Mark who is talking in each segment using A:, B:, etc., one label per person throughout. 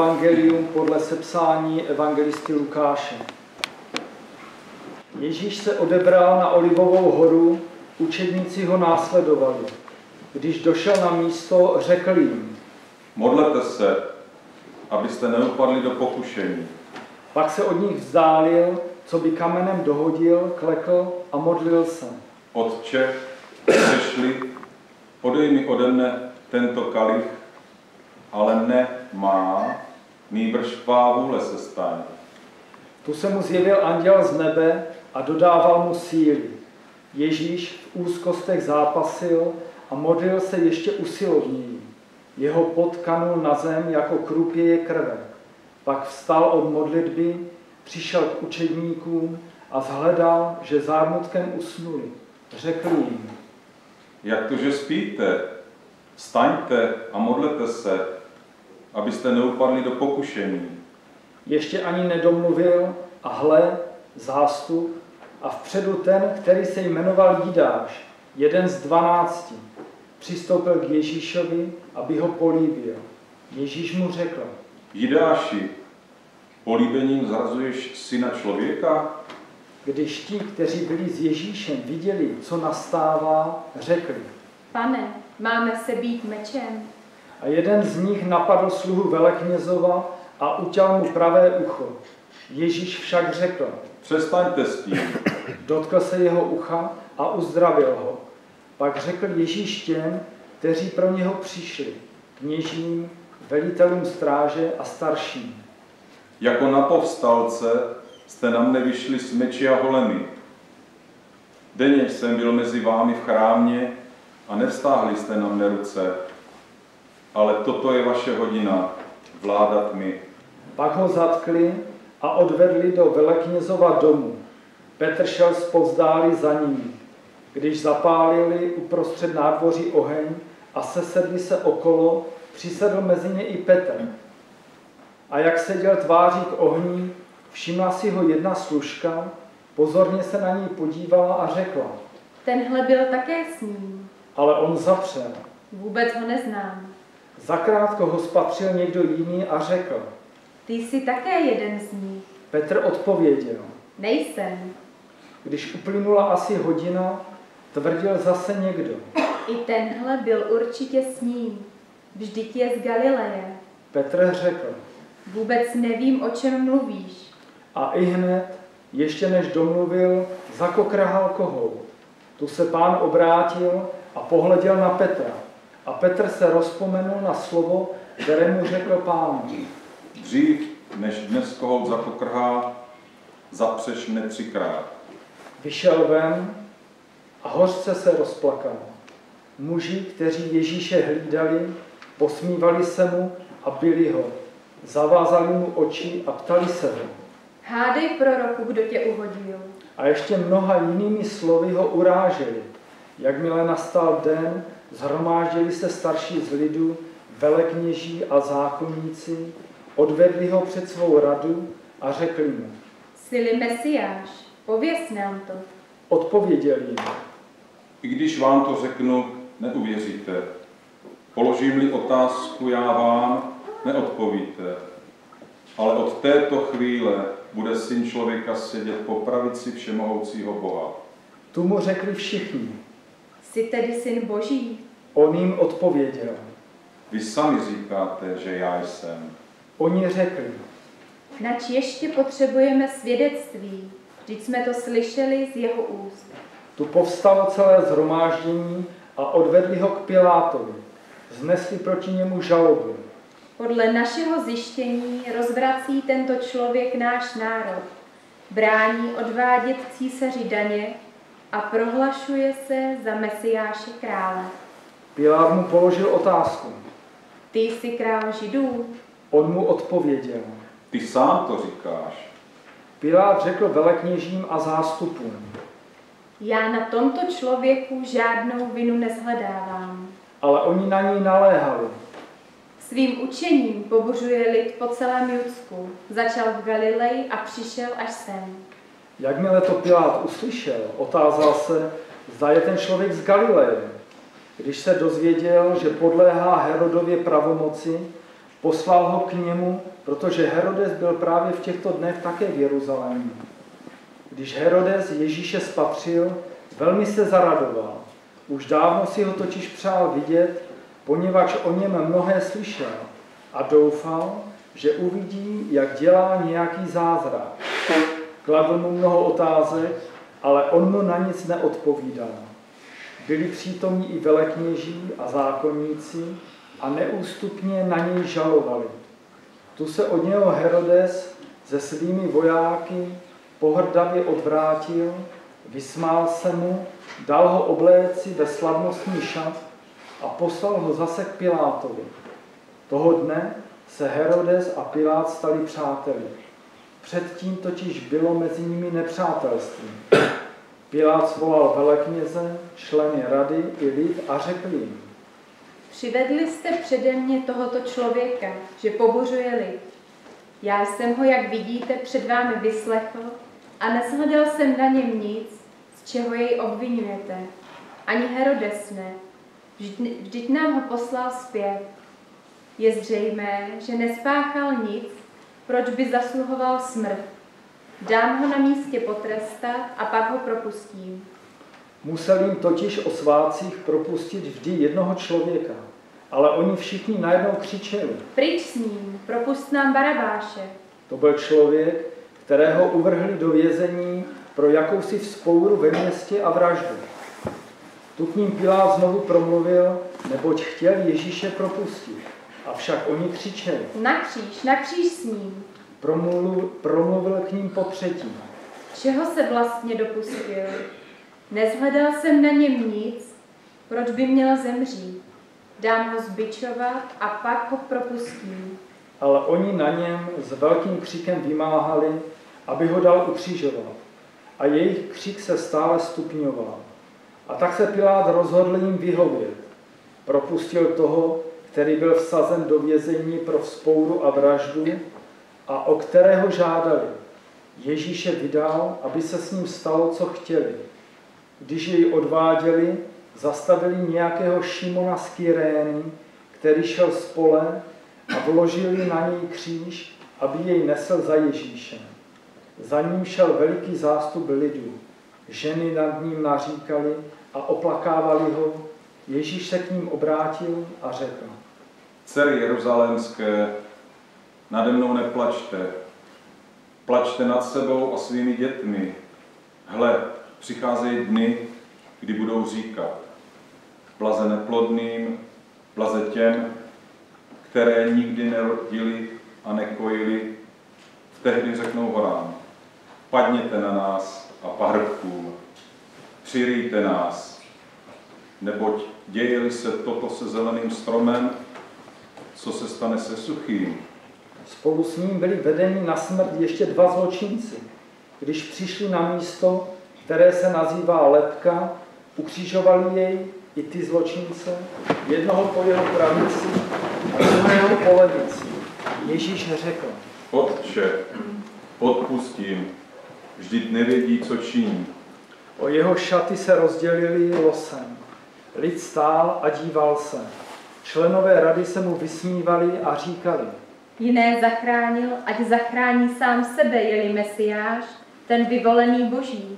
A: evangelium podle sepsání evangelisty Lukáše. Ježíš se odebral na Olivovou horu, učedníci ho následovali. Když došel na místo, řekl jim:
B: Modlete se, abyste neupadli do pokušení.
A: Pak se od nich vzdálil, co by kamenem dohodil, klekl a modlil se.
B: Otče, přešli, odej mi ode mne tento kalich, ale ne má, nýbrž tvá vůle se staň.
A: Tu se mu zjevil anděl z nebe a dodával mu síly. Ježíš v úzkostech zápasil a modlil se ještě usilovněji. Jeho pot kanul na zem jako krupěje krve. Pak vstal od modlitby, přišel k učedníkům a shledal, že zármutkem usnuli. Řekl jim:
B: Jak to, že spíte? Vstaňte a modlete se, abyste neupadli do pokušení.
A: Ještě ani nedomluvil a hle, zástup a vpředu ten, který se jmenoval Jidáš, jeden z 12, přistoupil k Ježíšovi, aby ho políbil. Ježíš mu řekl:
B: Jidáši, políbením zrazuješ syna člověka?
A: Když ti, kteří byli s Ježíšem, viděli, co nastává, řekli:
C: Pane, máme se být mečem.
A: A jeden z nich napadl sluhu veleknězova a uťal mu pravé ucho. Ježíš však řekl:
B: Přestaňte s tím.
A: Dotkl se jeho ucha a uzdravil ho. Pak řekl Ježíš těm, kteří pro něho přišli, kněžím, velitelům stráže a starším:
B: Jako na povstalce jste na mne vyšli s meči a holemi. Denně jsem byl mezi vámi v chrámě a nevstáhli jste na mne ruce. Ale toto je vaše hodina, vládat mi.
A: Pak ho zatkli a odvedli do veleknězova domu. Petr šel zpovzdálí za nimi. Když zapálili uprostřed nádvoří oheň a sesedli se okolo, přisedl mezi ně i Petr. A jak seděl tváří k ohni, všimla si ho jedna služka, pozorně se na ní podívala a řekla:
C: Tenhle byl také s ním.
A: Ale on zapřel.
C: Vůbec ho neznám.
A: Zakrátko ho spatřil někdo jiný a řekl:
C: Ty jsi také jeden z nich.
A: Petr odpověděl:
C: Nejsem.
A: Když uplynula asi hodina, tvrdil zase někdo:
C: I tenhle byl určitě s ním. Vždyť je z Galileje.
A: Petr řekl:
C: Vůbec nevím, o čem mluvíš.
A: A ihned, ještě než domluvil, zakokrhal kohout. Tu se Pán obrátil a pohleděl na Petra. A Petr se rozpomenul na slovo, které mu řekl Pán:
B: Dřív, než dnes kohout zakokrhá, zapřeš mne 3krát.
A: Vyšel ven a hořce se rozplakal. Muži, kteří Ježíše hlídali, posmívali se mu a bili ho. Zavázali mu oči a ptali se ho:
C: Hádej, proroku, kdo tě uhodil.
A: A ještě mnoha jinými slovy ho uráželi. Jakmile nastal den, shromáždili se starší z lidu, velekněží a zákonníci, odvedli ho před svou radu a řekli mu:
C: Jsi-li Mesiáš, pověz nám to.
A: Odpověděl jim:
B: I když vám to řeknu, neuvěříte. Položím-li otázku já vám, neodpovíte. Ale od této chvíle bude Syn člověka sedět po pravici všemohoucího Boha.
A: Tu mu řekli všichni.
C: Jsi tedy Syn Boží?
A: On jim odpověděl:
B: Vy sami říkáte, že já jsem.
A: Oni řekli:
C: Nač ještě potřebujeme svědectví, vždyť jsme to slyšeli z jeho úst.
A: Tu povstalo celé shromáždění a odvedli ho k Pilátovi. Znesli proti němu žalobu.
C: Podle našeho zjištění rozvrací tento člověk náš národ, brání odvádět císaři daně a prohlašuje se za Mesiáše krále.
A: Pilát mu položil otázku:
C: Ty jsi král Židů?
A: On mu odpověděl:
B: Ty sám to říkáš.
A: Pilát řekl velekněžím a zástupům:
C: Já na tomto člověku žádnou vinu nezhledávám.
A: Ale oni na něj naléhali:
C: Svým učením pobuřuje lid po celém Judsku. Začal v Galileji a přišel až sem.
A: Jakmile to Pilát uslyšel, otázal se, zda je ten člověk z Galileje. Když se dozvěděl, že podléhá Herodově pravomoci, Poslal ho k němu, protože Herodes byl právě v těchto dnech také v Jeruzalému. Když Herodes Ježíše spatřil, velmi se zaradoval. Už dávno si ho totiž přál vidět, poněvadž o něm mnohé slyšel a doufal, že uvidí, jak dělá nějaký zázrak. Kladl mu mnoho otázek, ale on mu na nic neodpovídal. Byli přítomní i velekněží a zákonníci a neústupně na něj žalovali. Tu se od něho Herodes se svými vojáky pohrdavě odvrátil, vysmál se mu, dal ho obléci ve slavnostní šat a poslal ho zase k Pilátovi. Toho dne se Herodes a Pilát stali přáteli. Předtím totiž bylo mezi nimi nepřátelství. Pilát svolal velekněze, členy rady i lid a řekl jim:
C: Přivedli jste přede mě tohoto člověka, že pobořuje lid. Já jsem ho, jak vidíte, před vámi vyslechl a neshledal jsem na něm nic, z čeho jej obvinujete. Ani Herodes ne. Vždyť nám ho poslal zpět. Je zřejmé, že nespáchal nic, proč by zasluhoval smrt. Dám ho na místě potrestat a pak ho propustím.
A: Musel jim totiž o svátcích propustit vždy jednoho člověka, ale oni všichni najednou křičeli:
C: Pryč s ním, propust nám Barabáše.
A: To byl člověk, kterého uvrhli do vězení pro jakousi vzpouru ve městě a vraždu. Tu k ním Pilát znovu promluvil, neboť chtěl Ježíše propustit. Avšak oni křičeli:
C: Na kříž s ním.
A: Promluvil k ním potřetí:
C: Čeho se vlastně dopustil? Nezhledal jsem na něm nic, proč by měl zemřít. Dám ho zbičovat a pak ho propustím.
A: Ale oni na něm s velkým křikem vymáhali, aby ho dal ukřižovat. A jejich křik se stále stupňoval. A tak se Pilát rozhodl jim vyhovět. Propustil toho, který byl vsazen do vězení pro vzpouru a vraždu a o kterého žádali. Ježíše vydal, aby se s ním stalo, co chtěli. Když jej odváděli, zastavili nějakého Šimona z Kyrény, který šel z pole, a vložili na něj kříž, aby jej nesl za Ježíšem. Za ním šel veliký zástup lidu. Ženy nad ním naříkali a oplakávali ho. Ježíš se k ním obrátil a řekl:
B: Dcery jeruzalémské, nade mnou neplačte. Plačte nad sebou a svými dětmi. Hle, přicházejí dny, kdy budou říkat: blaze neplodným, blaze těm, které nikdy nerodili a nekojili. Tehdy řeknou horám: padněte na nás a pahrbkům, přirýjte nás, neboť děje-li se toto se zeleným stromem, co se stane se suchým.
A: Spolu s ním byli vedeni na smrt ještě dva zločinci. Když přišli na místo, které se nazývá Lebka, ukřižovali jej i ty zločince, jednoho po jeho pravici a druhého po levici. Ježíš řekl:
B: Otče, odpustím, vždyť nevědí, co činí.
A: O jeho šaty se rozdělili losem. Lid stál a díval se. Členové rady se mu vysmívali a říkali:
C: Jiné zachránil, ať zachrání sám sebe, je-li Mesiáš, ten vyvolený Boží.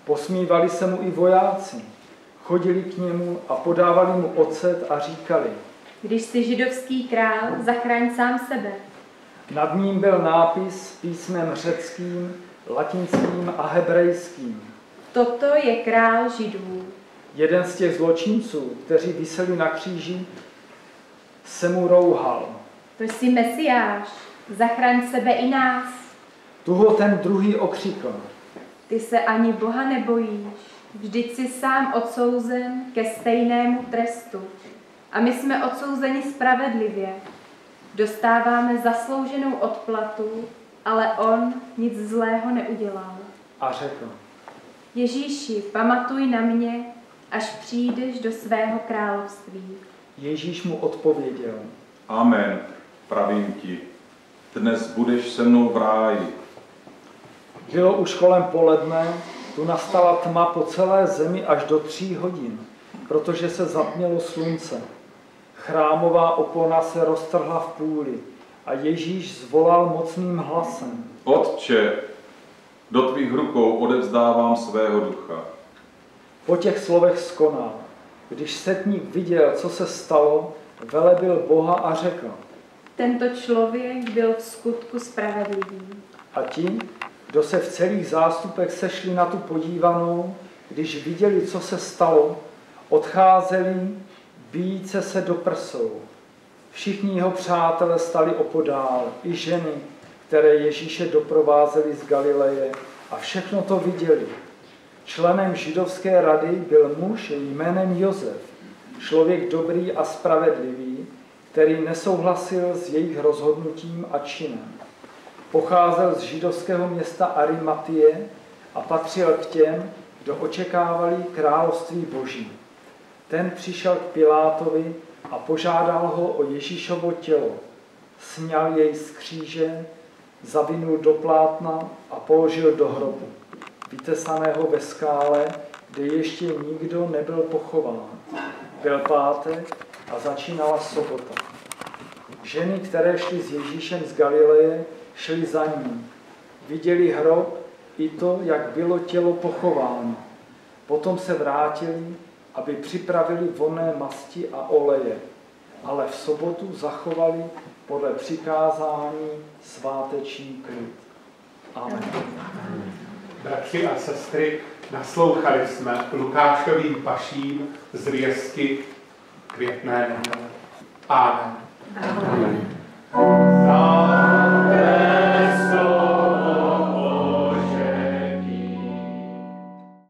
A: Posmívali se mu i vojáci. Chodili k němu a podávali mu ocet a říkali:
C: Když jsi židovský král, zachraň sám sebe.
A: Nad ním byl nápis písmem řeckým, latinským a hebrejským.
C: Toto je král Židů.
A: Jeden z těch zločinců, kteří viseli na kříži, se mu rouhal:
C: To jsi Mesiáš, zachraň sebe i nás.
A: Tu ho ten druhý okřikl:
C: Ty se ani Boha nebojíš, vždyť jsi sám odsouzen ke stejnému trestu. A my jsme odsouzeni spravedlivě. Dostáváme zaslouženou odplatu, ale on nic zlého neudělal.
A: A řekl:
C: Ježíši, pamatuj na mě, až přijdeš do svého království.
A: Ježíš mu odpověděl:
B: Amen, pravím ti, dnes budeš se mnou v ráji.
A: Bylo už kolem poledne, tu nastala tma po celé zemi až do 3 hodin, protože se zatmělo slunce. Chrámová opona se roztrhla v půli a Ježíš zvolal mocným hlasem.
B: Otče, do tvých rukou odevzdávám svého ducha.
A: Po těch slovech skonal. Když setník viděl, co se stalo, velebil Boha a řekl.
C: Tento člověk byl v skutku spravedlivý.
A: A ti, kdo se v celých zástupech sešli na tu podívanou, když viděli, co se stalo, odcházeli, bijíce se do prsou. Všichni jeho přátelé stali opodál, i ženy, které Ježíše doprovázely z Galileje, a všechno to viděli. Členem židovské rady byl muž jménem Josef, člověk dobrý a spravedlivý, který nesouhlasil s jejich rozhodnutím a činem. Pocházel z židovského města Arimatie a patřil k těm, kdo očekávali království Boží. Ten přišel k Pilátovi a požádal ho o Ježíšovo tělo. Sňal jej z kříže, zavinul do plátna a položil do hrobu, vytesaného ve skále, kde ještě nikdo nebyl pochován. Byl pátek a začínala sobota. Ženy, které šly s Ježíšem z Galileje, šly za ním. Viděli hrob i to, jak bylo tělo pochováno. Potom se vrátili, aby připravili vonné masti a oleje, ale v sobotu zachovali podle přikázání sváteční klid. Amen.
D: Bratři a sestry, naslouchali jsme Lukášovým paším zvěstky květné neděle. Amen. Amen.